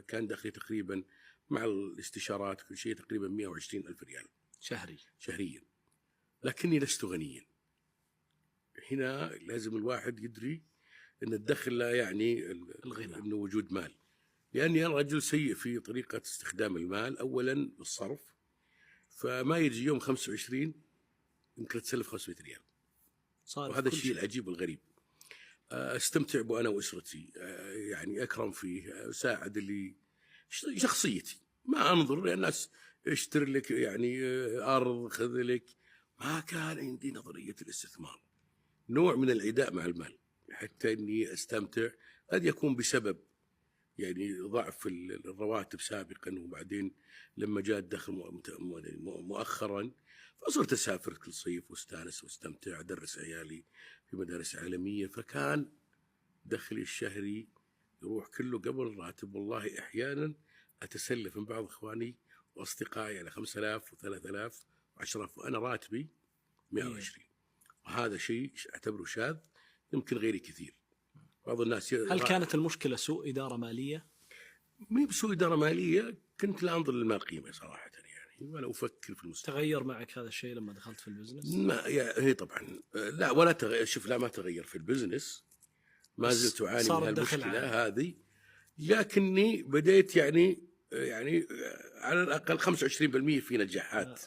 كان دخلي تقريبا مع الاستشارات كل شيء تقريبا 120,000 ريال شهريا، لكني لست غنيا. هنا لازم الواحد يدري أن الدخل لا يعني الغنى، أنه وجود مال، لأني أنا رجل سيء في طريقة استخدام المال. أولا الصرف، فما يجي يوم 25 يمكن تسلف 500 ريال، وهذا الشيء العجيب والغريب. استمتع بأنا وأسرتي، يعني أكرم فيه، أساعد اللي شخصيتي، ما أنظر للناس اشتري لك يعني أرض خذ لك. ما كان عندي نظرية الاستثمار، نوع من العداء مع المال حتى أني أستمتع. قد يكون بسبب يعني ضعف الرواتب سابقا، وبعدين لما جاء الدخل مؤخرا فصرت أسافر كل صيف واستانس واستمتع، أدرس عيالي في مدارس عالمية، فكان دخلي الشهري يروح كله قبل الراتب. والله أحيانا أتسلف من بعض إخواني وأصدقائي على 5,000 و3,000 و10,000 وأنا راتبي 120. وهذا شيء أعتبره شاذ، يمكن غيري كثير. بعض الناس هل كانت المشكلة سوء إدارة مالية؟ مي بسوء إدارة مالية، كنت لا أنظر للمال قيمة صراحة، يعني ولا أفكر في المستقبل. تغير معك هذا الشيء لما دخلت في البزنس؟ ما هي طبعا لا، ولا تغير. شوف، لا ما تغير في البزنس، ما زلت أعاني من المشكلة هذه، لكني بديت يعني على الأقل 25% في نجاحات.